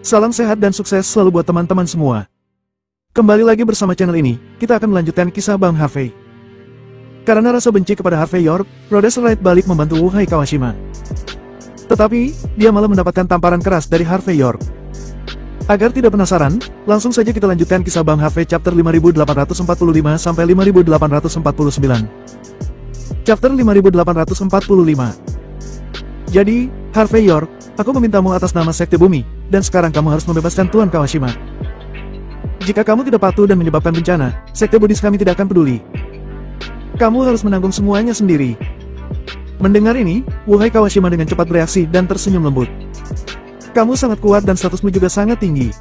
Salam sehat dan sukses selalu buat teman-teman semua. Kembali lagi bersama channel ini, kita akan melanjutkan kisah Bang Harvey. Karena rasa benci kepada Harvey York, Rhodes Wright balik membantu Wuhai Kawashima. Tetapi, dia malah mendapatkan tamparan keras dari Harvey York. Agar tidak penasaran, langsung saja kita lanjutkan kisah Bang Harvey chapter 5845 sampai 5849. Chapter 5845. Jadi, Harvey York, aku memintamu atas nama Sekte Bumi, dan sekarang kamu harus membebaskan Tuan Kawashima. Jika kamu tidak patuh dan menyebabkan bencana, Sekte Buddhis kami tidak akan peduli. Kamu harus menanggung semuanya sendiri. Mendengar ini, Wuhai Kawashima dengan cepat bereaksi dan tersenyum lembut. Kamu sangat kuat dan statusmu juga sangat tinggi.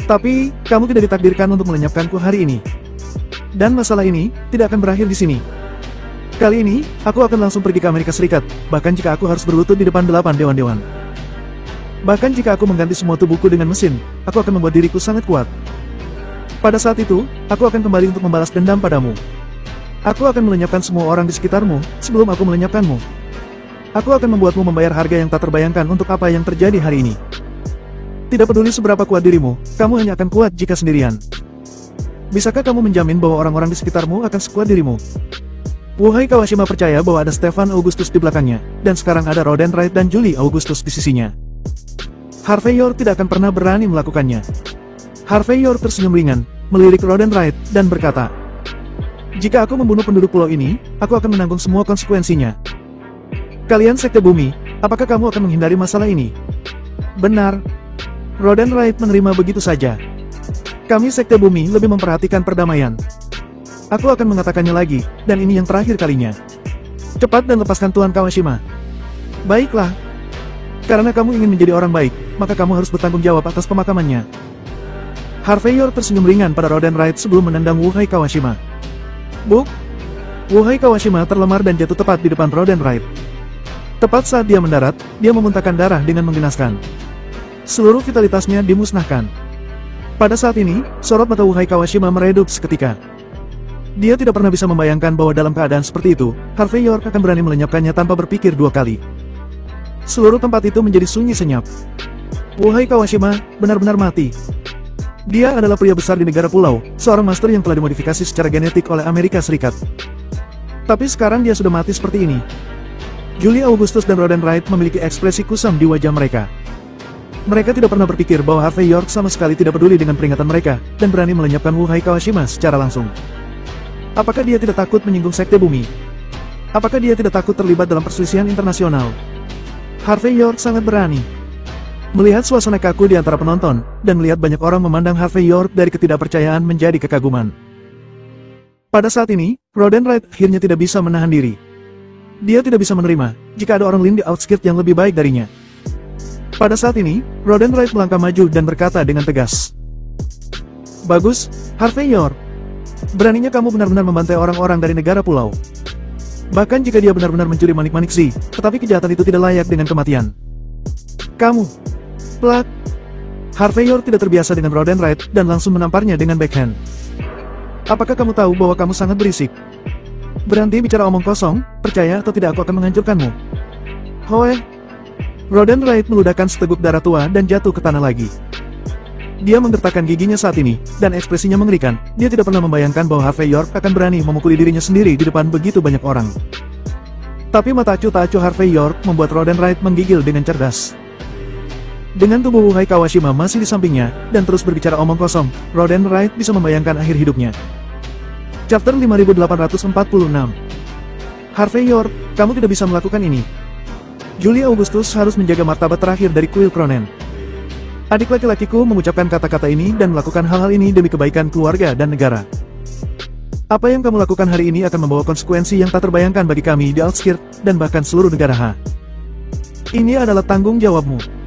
Tapi, kamu tidak ditakdirkan untuk melenyapkanku hari ini. Dan masalah ini, tidak akan berakhir di sini. Kali ini, aku akan langsung pergi ke Amerika Serikat, bahkan jika aku harus berlutut di depan 8 dewan-dewan. Bahkan jika aku mengganti semua tubuhku dengan mesin, aku akan membuat diriku sangat kuat. Pada saat itu, aku akan kembali untuk membalas dendam padamu. Aku akan melenyapkan semua orang di sekitarmu, sebelum aku melenyapkanmu. Aku akan membuatmu membayar harga yang tak terbayangkan untuk apa yang terjadi hari ini. Tidak peduli seberapa kuat dirimu, kamu hanya akan kuat jika sendirian. Bisakah kamu menjamin bahwa orang-orang di sekitarmu akan sekuat dirimu? Wuhai Kawashima percaya bahwa ada Stefan Augustus di belakangnya, dan sekarang ada Roden Wright dan Julie Augustus di sisinya. Harvey York tidak akan pernah berani melakukannya. Harvey York tersenyum ringan, melirik Roden Wright, dan berkata, "Jika aku membunuh penduduk pulau ini, aku akan menanggung semua konsekuensinya. Kalian Sekte Bumi, apakah kamu akan menghindari masalah ini?" "Benar." Roden Wright menerima begitu saja. "Kami Sekte Bumi lebih memperhatikan perdamaian. Aku akan mengatakannya lagi, dan ini yang terakhir kalinya. Cepat dan lepaskan Tuan Kawashima." "Baiklah. Karena kamu ingin menjadi orang baik, maka kamu harus bertanggung jawab atas pemakamannya." Harvey York tersenyum ringan pada Roden Wright sebelum menendang Wuhai Kawashima. "Buk!" Wuhai Kawashima terlemar dan jatuh tepat di depan Roden Wright. Tepat saat dia mendarat, dia memuntahkan darah dengan menggenaskan. Seluruh vitalitasnya dimusnahkan. Pada saat ini, sorot mata Wuhai Kawashima meredup seketika. Dia tidak pernah bisa membayangkan bahwa dalam keadaan seperti itu, Harvey York akan berani melenyapkannya tanpa berpikir dua kali. Seluruh tempat itu menjadi sunyi senyap. Wuhai Kawashima benar-benar mati. Dia adalah pria besar di negara pulau, seorang master yang telah dimodifikasi secara genetik oleh Amerika Serikat. Tapi sekarang dia sudah mati seperti ini. Julie Augustus dan Roden Wright memiliki ekspresi kusam di wajah mereka. Mereka tidak pernah berpikir bahwa Harvey York sama sekali tidak peduli dengan peringatan mereka, dan berani melenyapkan Wuhai Kawashima secara langsung. Apakah dia tidak takut menyinggung Sekte Bumi? Apakah dia tidak takut terlibat dalam perselisihan internasional? Harvey York sangat berani. Melihat suasana kaku di antara penonton, dan melihat banyak orang memandang Harvey York dari ketidakpercayaan menjadi kekaguman. Pada saat ini, Roden Wright akhirnya tidak bisa menahan diri. Dia tidak bisa menerima, jika ada orang lain di outskirt yang lebih baik darinya. Pada saat ini, Roden Wright melangkah maju dan berkata dengan tegas. "Bagus, Harvey York. Beraninya kamu benar-benar membantai orang-orang dari negara pulau. Bahkan jika dia benar-benar mencuri manik-manik Z, tetapi kejahatan itu tidak layak dengan kematian. Kamu..." Plak. Harvey York tidak terbiasa dengan Roden Wright dan langsung menamparnya dengan backhand. "Apakah kamu tahu bahwa kamu sangat berisik? Berhenti bicara omong kosong, percaya atau tidak aku akan menghancurkanmu." "Hoe." Roden Wright meludahkan seteguk darah tua dan jatuh ke tanah lagi. Dia menggertakkan giginya saat ini, dan ekspresinya mengerikan. Dia tidak pernah membayangkan bahwa Harvey York akan berani memukuli dirinya sendiri di depan begitu banyak orang. Tapi mata acuh tak acuh Harvey York membuat Roden Wright menggigil dengan cerdas. Dengan tubuh Wuhai Kawashima masih di sampingnya, dan terus berbicara omong kosong, Roden Wright bisa membayangkan akhir hidupnya. Chapter 5846. Harvey York, kamu tidak bisa melakukan ini. Julie Augustus harus menjaga martabat terakhir dari kuil Cronen. Adik laki-lakiku mengucapkan kata-kata ini dan melakukan hal-hal ini demi kebaikan keluarga dan negara. Apa yang kamu lakukan hari ini akan membawa konsekuensi yang tak terbayangkan bagi kami di outskirt, dan bahkan seluruh negara H. Ini adalah tanggung jawabmu.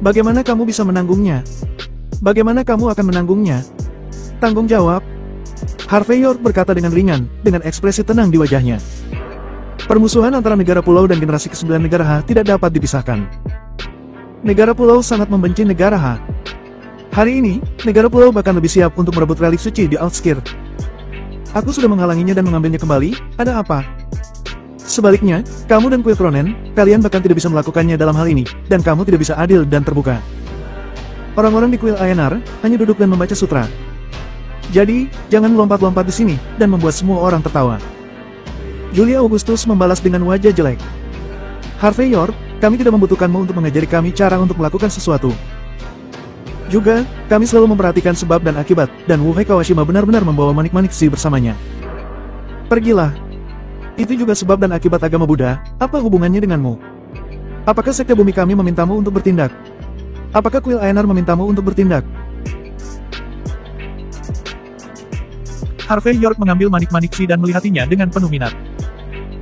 Bagaimana kamu bisa menanggungnya? Bagaimana kamu akan menanggungnya? Tanggung jawab? Harvey York berkata dengan ringan, dengan ekspresi tenang di wajahnya. Permusuhan antara negara pulau dan generasi ke-9 negara H tidak dapat dipisahkan. Negara pulau sangat membenci negara H. Hari ini, negara pulau bahkan lebih siap untuk merebut relik suci di outskirt. Aku sudah menghalanginya dan mengambilnya kembali, ada apa? Sebaliknya, kamu dan Kuil Kronen, kalian bahkan tidak bisa melakukannya dalam hal ini, dan kamu tidak bisa adil dan terbuka. Orang-orang di Kuil Aenar hanya duduk dan membaca sutra. Jadi, jangan melompat-lompat di sini, dan membuat semua orang tertawa. Julia Augustus membalas dengan wajah jelek. Harvey York, kami tidak membutuhkanmu untuk mengajari kami cara untuk melakukan sesuatu. Juga, kami selalu memperhatikan sebab dan akibat, dan Wuhei Kawashima benar-benar membawa manik-manik si bersamanya. Pergilah. Itu juga sebab dan akibat agama Buddha, apa hubungannya denganmu? Apakah sekte bumi kami memintamu untuk bertindak? Apakah Kuil Aenar memintamu untuk bertindak? Harvey York mengambil manik-manik si dan melihatinya dengan penuh minat.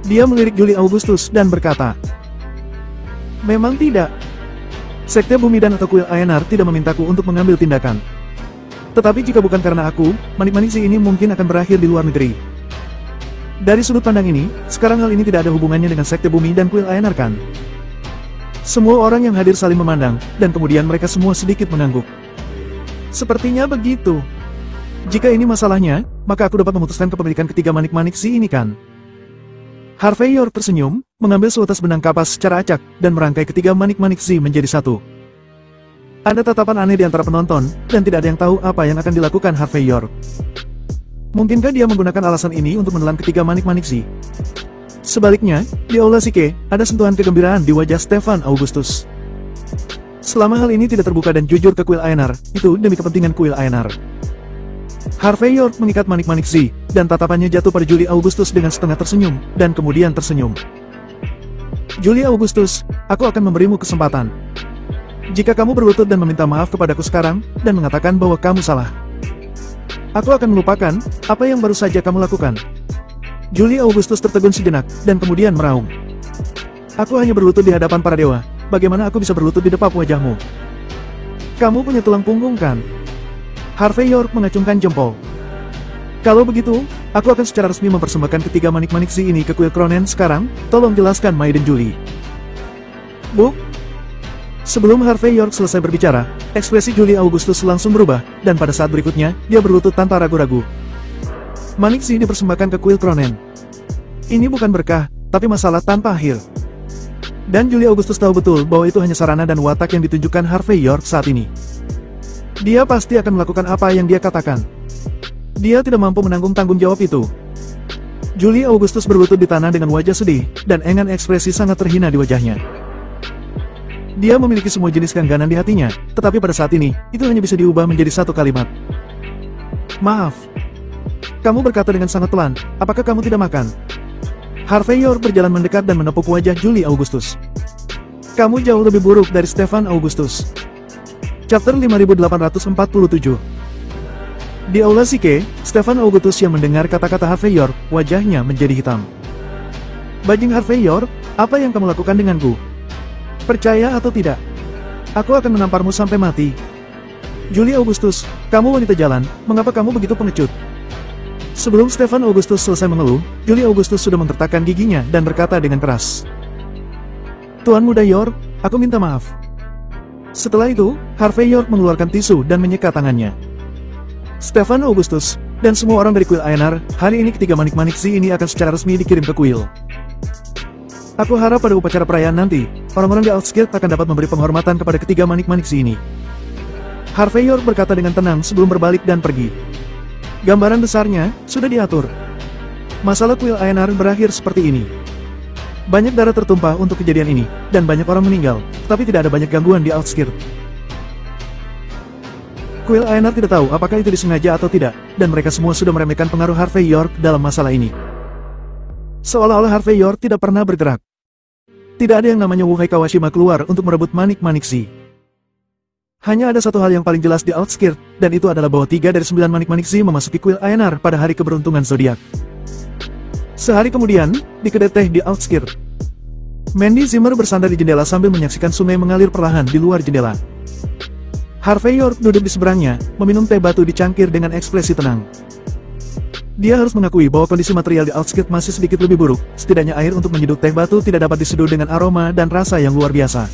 Dia melirik Julia Augustus dan berkata, memang tidak. Sekte Bumi dan atau Kuil Aenar tidak memintaku untuk mengambil tindakan. Tetapi jika bukan karena aku, manik-manik si ini mungkin akan berakhir di luar negeri. Dari sudut pandang ini, sekarang hal ini tidak ada hubungannya dengan Sekte Bumi dan Kuil Aenar kan? Semua orang yang hadir saling memandang, dan kemudian mereka semua sedikit mengangguk. Sepertinya begitu. Jika ini masalahnya, maka aku dapat memutuskan kepemilikan ketiga manik-manik si ini kan? Harvey York tersenyum, mengambil seutas benang kapas secara acak, dan merangkai ketiga manik-manik si menjadi satu. Ada tatapan aneh di antara penonton, dan tidak ada yang tahu apa yang akan dilakukan Harvey York. Mungkinkah dia menggunakan alasan ini untuk menelan ketiga manik-manik si? Sebaliknya, di Aula Sike, ada sentuhan kegembiraan di wajah Stefan Augustus. Selama hal ini tidak terbuka dan jujur ke Kuil Aenar, itu demi kepentingan Kuil Aenar. Harvey York mengikat manik-manik si, dan tatapannya jatuh pada Julia Augustus dengan setengah tersenyum, dan kemudian tersenyum. Julia Augustus, aku akan memberimu kesempatan. Jika kamu berlutut dan meminta maaf kepadaku sekarang, dan mengatakan bahwa kamu salah, aku akan melupakan apa yang baru saja kamu lakukan. Julia Augustus tertegun sejenak, dan kemudian meraung. Aku hanya berlutut di hadapan para dewa, bagaimana aku bisa berlutut di depan wajahmu? Kamu punya tulang punggung kan? Harvey York mengacungkan jempol. Kalau begitu, aku akan secara resmi mempersembahkan ketiga manik-manik si ini ke Kuil Kronen sekarang, tolong jelaskan Mai dan Julie. Bu? Sebelum Harvey York selesai berbicara, ekspresi Julie Augustus langsung berubah, dan pada saat berikutnya, dia berlutut tanpa ragu-ragu. Manik si dipersembahkan ke Kuil Kronen. Ini bukan berkah, tapi masalah tanpa akhir. Dan Julie Augustus tahu betul bahwa itu hanya sarana dan watak yang ditunjukkan Harvey York saat ini. Dia pasti akan melakukan apa yang dia katakan. Dia tidak mampu menanggung tanggung jawab itu. Julie Augustus berlutut di tanah dengan wajah sedih, dan engan ekspresi sangat terhina di wajahnya. Dia memiliki semua jenis keengganan di hatinya, tetapi pada saat ini, itu hanya bisa diubah menjadi satu kalimat. Maaf. Kamu berkata dengan sangat pelan, apakah kamu tidak makan? Harvey York berjalan mendekat dan menepuk wajah Julie Augustus. Kamu jauh lebih buruk dari Stefan Augustus. Chapter 5847. Di Aula Sike, Stefan Augustus yang mendengar kata-kata Harvey York, wajahnya menjadi hitam. Bajing Harvey York, apa yang kamu lakukan denganku? Percaya atau tidak? Aku akan menamparmu sampai mati. Julie Augustus, kamu wanita jalan, mengapa kamu begitu pengecut? Sebelum Stefan Augustus selesai mengeluh, Julie Augustus sudah menggertakkan giginya dan berkata dengan keras. Tuan Muda York, aku minta maaf. Setelah itu, Harvey York mengeluarkan tisu dan menyeka tangannya. Stefan Augustus, dan semua orang dari Kuil Aenar, hari ini ketiga manik-manik si ini akan secara resmi dikirim ke kuil. Aku harap pada upacara perayaan nanti, orang-orang di Outskirt akan dapat memberi penghormatan kepada ketiga manik-manik si ini. Harvey York berkata dengan tenang sebelum berbalik dan pergi. Gambaran besarnya, sudah diatur. Masalah Kuil Aenar berakhir seperti ini. Banyak darah tertumpah untuk kejadian ini, dan banyak orang meninggal, tapi tidak ada banyak gangguan di Outskirt. Kuil Aenar tidak tahu apakah itu disengaja atau tidak, dan mereka semua sudah meremehkan pengaruh Harvey York dalam masalah ini. Seolah-olah Harvey York tidak pernah bergerak. Tidak ada yang namanya Wuhei Kawashima keluar untuk merebut manik-manik si. Hanya ada satu hal yang paling jelas di Outskirt, dan itu adalah bahwa 3 dari 9 manik-manik si memasuki Kuil Aenar pada hari keberuntungan zodiak. Sehari kemudian, di kedai teh di Outskirt, Mandy Zimmer bersandar di jendela sambil menyaksikan sungai mengalir perlahan di luar jendela. Harvey York duduk di seberangnya, meminum teh batu di cangkir dengan ekspresi tenang. Dia harus mengakui bahwa kondisi material di Outskirt masih sedikit lebih buruk, setidaknya air untuk menyeduh teh batu tidak dapat diseduh dengan aroma dan rasa yang luar biasa.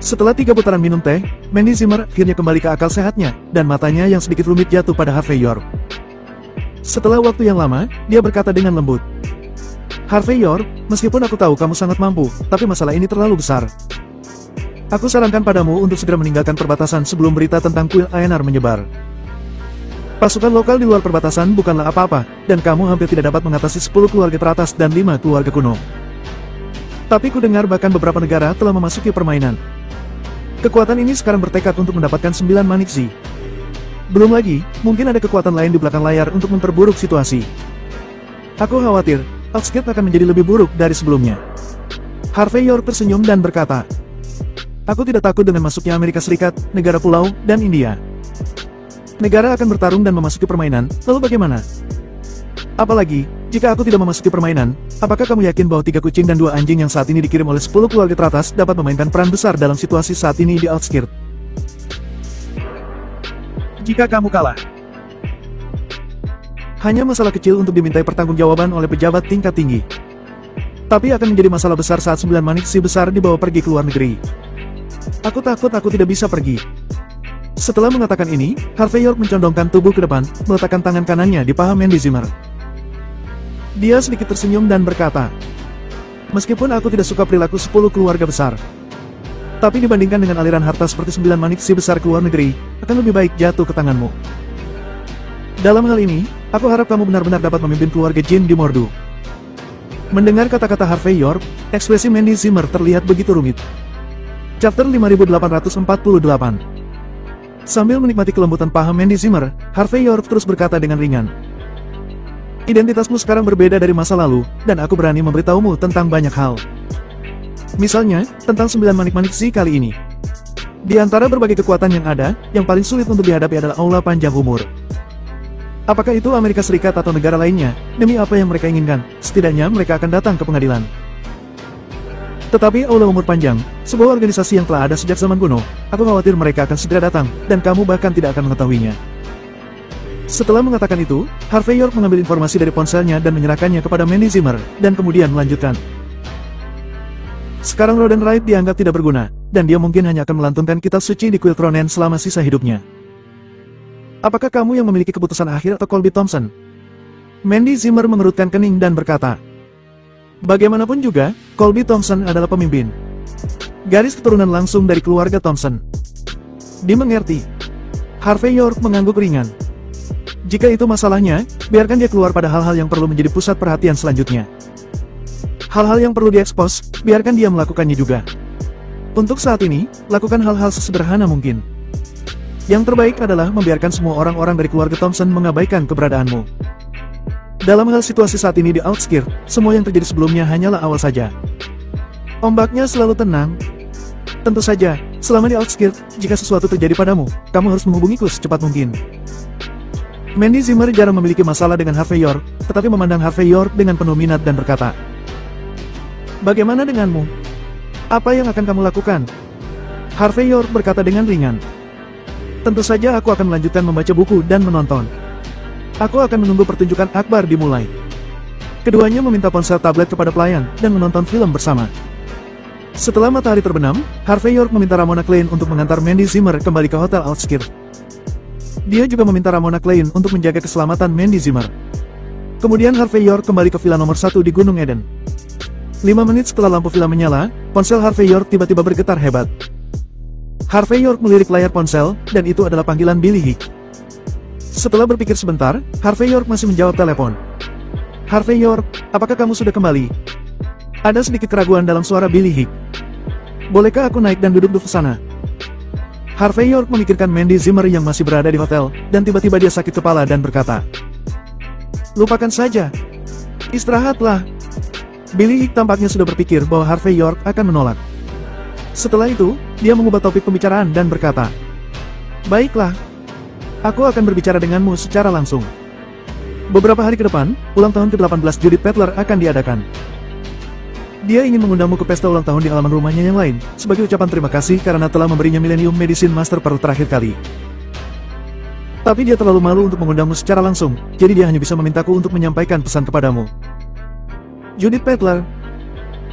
Setelah 3 putaran minum teh, Mandy Zimmer akhirnya kembali ke akal sehatnya, dan matanya yang sedikit rumit jatuh pada Harvey York. Setelah waktu yang lama, dia berkata dengan lembut. Harvey York, meskipun aku tahu kamu sangat mampu, tapi masalah ini terlalu besar. Aku sarankan padamu untuk segera meninggalkan perbatasan sebelum berita tentang kuil Aenar menyebar. Pasukan lokal di luar perbatasan bukanlah apa-apa, dan kamu hampir tidak dapat mengatasi 10 keluarga teratas dan 5 keluarga kuno. Tapi ku dengar bahkan beberapa negara telah memasuki permainan. Kekuatan ini sekarang bertekad untuk mendapatkan 9 Manixi. Belum lagi, mungkin ada kekuatan lain di belakang layar untuk memperburuk situasi. Aku khawatir, Outskirt akan menjadi lebih buruk dari sebelumnya. Harvey York tersenyum dan berkata, aku tidak takut dengan masuknya Amerika Serikat, negara pulau, dan India. Negara akan bertarung dan memasuki permainan, lalu bagaimana? Apalagi, jika aku tidak memasuki permainan, apakah kamu yakin bahwa 3 kucing dan 2 anjing yang saat ini dikirim oleh 10 keluarga teratas dapat memainkan peran besar dalam situasi saat ini di Outskirt? Jika kamu kalah, hanya masalah kecil untuk dimintai pertanggungjawaban oleh pejabat tingkat tinggi. Tapi akan menjadi masalah besar saat 9 Manixi besar dibawa pergi ke luar negeri. Aku takut aku tidak bisa pergi. Setelah mengatakan ini, Harvey York mencondongkan tubuh ke depan, meletakkan tangan kanannya di paha Mandy Zimmer. Dia sedikit tersenyum dan berkata, meskipun aku tidak suka perilaku 10 keluarga besar, tapi dibandingkan dengan aliran harta seperti 9 Manixi besar ke luar negeri, akan lebih baik jatuh ke tanganmu. Dalam hal ini, aku harap kamu benar-benar dapat memimpin keluarga Jin di Mordu. Mendengar kata-kata Harvey York, ekspresi Mandy Zimmer terlihat begitu rumit. Chapter 5848. Sambil menikmati kelembutan paha Mandy Zimmer, Harvey York terus berkata dengan ringan. Identitasmu sekarang berbeda dari masa lalu, dan aku berani memberitahumu tentang banyak hal. Misalnya, tentang 9 Manixi kali ini. Di antara berbagai kekuatan yang ada, yang paling sulit untuk dihadapi adalah Aula Panjang Umur. Apakah itu Amerika Serikat atau negara lainnya, demi apa yang mereka inginkan, setidaknya mereka akan datang ke pengadilan. Tetapi Aula Umur Panjang, sebuah organisasi yang telah ada sejak zaman kuno, aku khawatir mereka akan segera datang, dan kamu bahkan tidak akan mengetahuinya. Setelah mengatakan itu, Harvey York mengambil informasi dari ponselnya dan menyerahkannya kepada Mandy Zimmer, dan kemudian melanjutkan. Sekarang Roden Wright dianggap tidak berguna, dan dia mungkin hanya akan melantunkan kitab suci di kuil Tronen selama sisa hidupnya. Apakah kamu yang memiliki keputusan akhir atau Colby Thompson? Mandy Zimmer mengerutkan kening dan berkata, bagaimanapun juga, Colby Thompson adalah pemimpin. Garis keturunan langsung dari keluarga Thompson. Dimengerti. Harvey York mengangguk ringan. Jika itu masalahnya, biarkan dia keluar pada hal-hal yang perlu menjadi pusat perhatian selanjutnya. Hal-hal yang perlu diekspos, biarkan dia melakukannya juga. Untuk saat ini, lakukan hal-hal sesederhana mungkin. Yang terbaik adalah membiarkan semua orang-orang dari keluarga Thompson mengabaikan keberadaanmu. Dalam hal situasi saat ini di Outskirt, semua yang terjadi sebelumnya hanyalah awal saja. Ombaknya selalu tenang. Tentu saja, selama di Outskirt, jika sesuatu terjadi padamu, kamu harus menghubungiku secepat mungkin. Mandy Zimmer jarang memiliki masalah dengan Harvey York, tetapi memandang Harvey York dengan penuh minat dan berkata, bagaimana denganmu? Apa yang akan kamu lakukan? Harvey York berkata dengan ringan. Tentu saja aku akan melanjutkan membaca buku dan menonton. Aku akan menunggu pertunjukan akbar dimulai. Keduanya meminta ponsel tablet kepada pelayan dan menonton film bersama. Setelah matahari terbenam, Harvey York meminta Ramona Klein untuk mengantar Mandy Zimmer kembali ke Hotel Outskirt. Dia juga meminta Ramona Klein untuk menjaga keselamatan Mandy Zimmer. Kemudian Harvey York kembali ke villa nomor 1 di Gunung Eden. 5 menit setelah lampu villa menyala, ponsel Harvey York tiba-tiba bergetar hebat. Harvey York melirik layar ponsel, dan itu adalah panggilan Billy Hick. Setelah berpikir sebentar, Harvey York masih menjawab telepon. Harvey York, apakah kamu sudah kembali? Ada sedikit keraguan dalam suara Billy Hick. Bolehkah aku naik dan duduk di sana? Harvey York memikirkan Mandy Zimmer yang masih berada di hotel, dan tiba-tiba dia sakit kepala dan berkata, lupakan saja. Istirahatlah. Billy Hick tampaknya sudah berpikir bahwa Harvey York akan menolak. Setelah itu, dia mengubah topik pembicaraan dan berkata, baiklah. Aku akan berbicara denganmu secara langsung. Beberapa hari ke depan, ulang tahun ke-18 Judith Petler akan diadakan. Dia ingin mengundangmu ke pesta ulang tahun di halaman rumahnya yang lain, sebagai ucapan terima kasih karena telah memberinya Millennium Medicine Master Pearl terakhir kali. Tapi dia terlalu malu untuk mengundangmu secara langsung, jadi dia hanya bisa memintaku untuk menyampaikan pesan kepadamu. Judith Petler.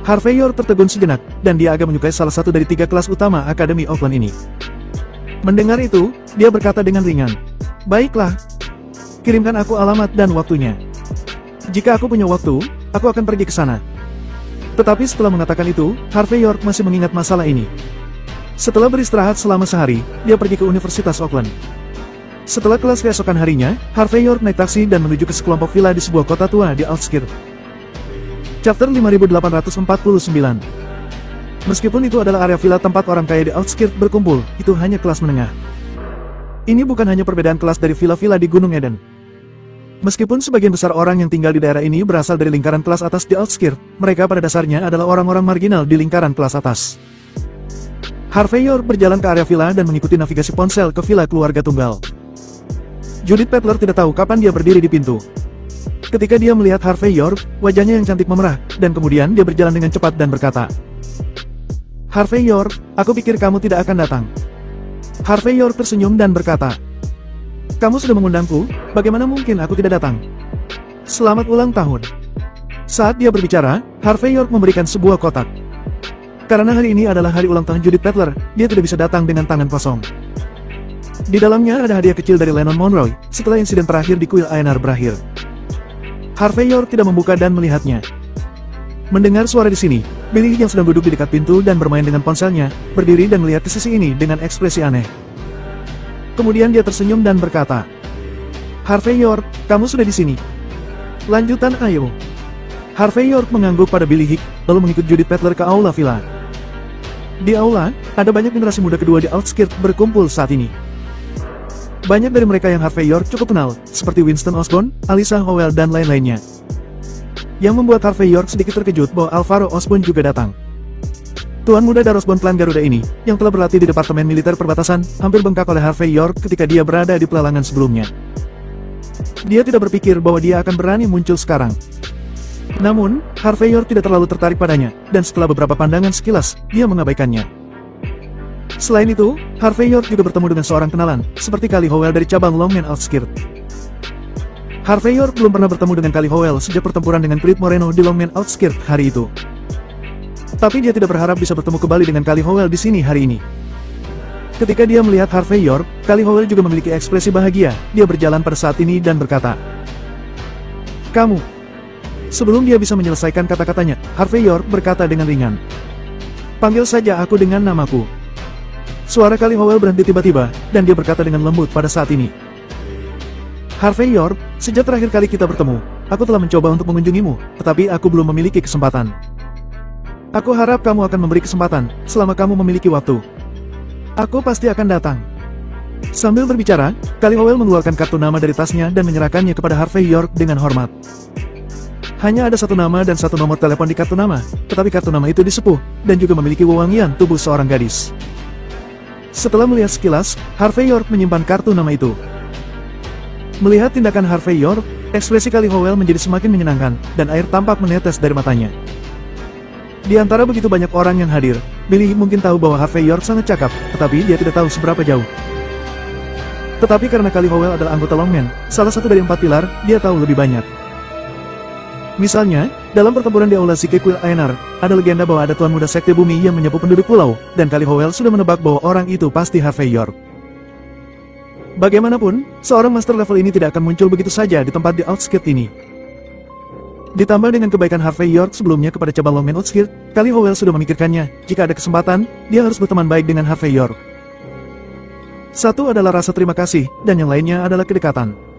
Harvey York tertegun sejenak, dan dia agak menyukai salah satu dari 3 kelas utama Akademi Auckland ini. Mendengar itu, dia berkata dengan ringan, baiklah. kirimkan aku alamat dan waktunya. Jika aku punya waktu, aku akan pergi ke sana. Tetapi setelah mengatakan itu, Harvey York masih mengingat masalah ini. Setelah beristirahat selama sehari, dia pergi ke Universitas Auckland. Setelah kelas keesokan harinya, Harvey York naik taksi dan menuju ke sekelompok villa di sebuah kota tua di outskirt. Chapter 5849. Meskipun itu adalah area villa tempat orang kaya di outskirt berkumpul, itu hanya kelas menengah. Ini bukan hanya perbedaan kelas dari villa-villa di Gunung Eden. Meskipun sebagian besar orang yang tinggal di daerah ini berasal dari lingkaran kelas atas di outskirt, mereka pada dasarnya adalah orang-orang marginal di lingkaran kelas atas. Harvey York berjalan ke area villa dan mengikuti navigasi ponsel ke villa keluarga tunggal. Judith Petler tidak tahu kapan dia berdiri di pintu. Ketika dia melihat Harvey York, wajahnya yang cantik memerah, dan kemudian dia berjalan dengan cepat dan berkata, "Harvey York, aku pikir kamu tidak akan datang." Harvey York tersenyum dan berkata, "Kamu sudah mengundangku, bagaimana mungkin aku tidak datang? Selamat ulang tahun." Saat dia berbicara, Harvey York memberikan sebuah kotak. Karena hari ini adalah hari ulang tahun Judith Petler, dia tidak bisa datang dengan tangan kosong. Di dalamnya ada hadiah kecil dari Lennon Monroe, setelah insiden terakhir di kuil ANR berakhir. Harvey York tidak membuka dan melihatnya. Mendengar suara di sini, Billy yang sedang duduk di dekat pintu dan bermain dengan ponselnya, berdiri dan melihat ke sisi ini dengan ekspresi aneh. Kemudian dia tersenyum dan berkata, "Harvey York, kamu sudah di sini. Lanjutan ayo." Harvey York mengangguk pada Billy Hick, lalu mengikut Judith Petler ke aula villa. Di aula, ada banyak generasi muda kedua di outskirt berkumpul saat ini. Banyak dari mereka yang Harvey York cukup kenal, seperti Winston Osborn, Alyssa Howell dan lain-lainnya. Yang membuat Harvey York sedikit terkejut bahwa Alvaro Osborn juga datang. Tuan muda Darosbon Klan Garuda ini, yang telah berlatih di Departemen Militer Perbatasan, hampir bengkak oleh Harvey York ketika dia berada di pelelangan sebelumnya. Dia tidak berpikir bahwa dia akan berani muncul sekarang. Namun, Harvey York tidak terlalu tertarik padanya, dan setelah beberapa pandangan sekilas, dia mengabaikannya. Selain itu, Harvey York juga bertemu dengan seorang kenalan, seperti Kali Howell dari cabang Longman Outskirt. Harvey York belum pernah bertemu dengan Kali Howell sejak pertempuran dengan Creed Moreno di Longman Outskirt hari itu. Tapi dia tidak berharap bisa bertemu kembali dengan Kali Howell di sini hari ini. Ketika dia melihat Harvey York, Kali Howell juga memiliki ekspresi bahagia. Dia berjalan pada saat ini dan berkata, "Kamu." Sebelum dia bisa menyelesaikan kata-katanya, Harvey York berkata dengan ringan, "Panggil saja aku dengan namaku." Suara Kali Howell berhenti tiba-tiba, dan dia berkata dengan lembut pada saat ini, "Harvey York, sejak terakhir kali kita bertemu, aku telah mencoba untuk mengunjungimu, tetapi aku belum memiliki kesempatan. Aku harap kamu akan memberi kesempatan, selama kamu memiliki waktu. Aku pasti akan datang." Sambil berbicara, Kali Howell mengeluarkan kartu nama dari tasnya dan menyerahkannya kepada Harvey York dengan hormat. Hanya ada satu nama dan satu nomor telepon di kartu nama, tetapi kartu nama itu disepuh, dan juga memiliki wewangian tubuh seorang gadis. Setelah melihat sekilas, Harvey York menyimpan kartu nama itu. Melihat tindakan Harvey York, ekspresi Kali Howell menjadi semakin menyenangkan, dan air tampak menetes dari matanya. Di antara begitu banyak orang yang hadir, Billy mungkin tahu bahwa Harvey York sangat cakap, tetapi dia tidak tahu seberapa jauh. Tetapi karena Kali Howell adalah anggota Longman, salah satu dari 4 pilar, dia tahu lebih banyak. Misalnya, dalam pertempuran di aula Zike Kuil ANR, ada legenda bahwa ada tuan muda sekte bumi yang menyapu penduduk pulau, dan Kali Howell sudah menebak bahwa orang itu pasti Harvey York. Bagaimanapun, seorang master level ini tidak akan muncul begitu saja di tempat di outskirt ini. Ditambah dengan kebaikan Harvey York sebelumnya kepada cabang Longman Outskirt, Kali Howell sudah memikirkannya, jika ada kesempatan, dia harus berteman baik dengan Harvey York. Satu adalah rasa terima kasih, dan yang lainnya adalah kedekatan.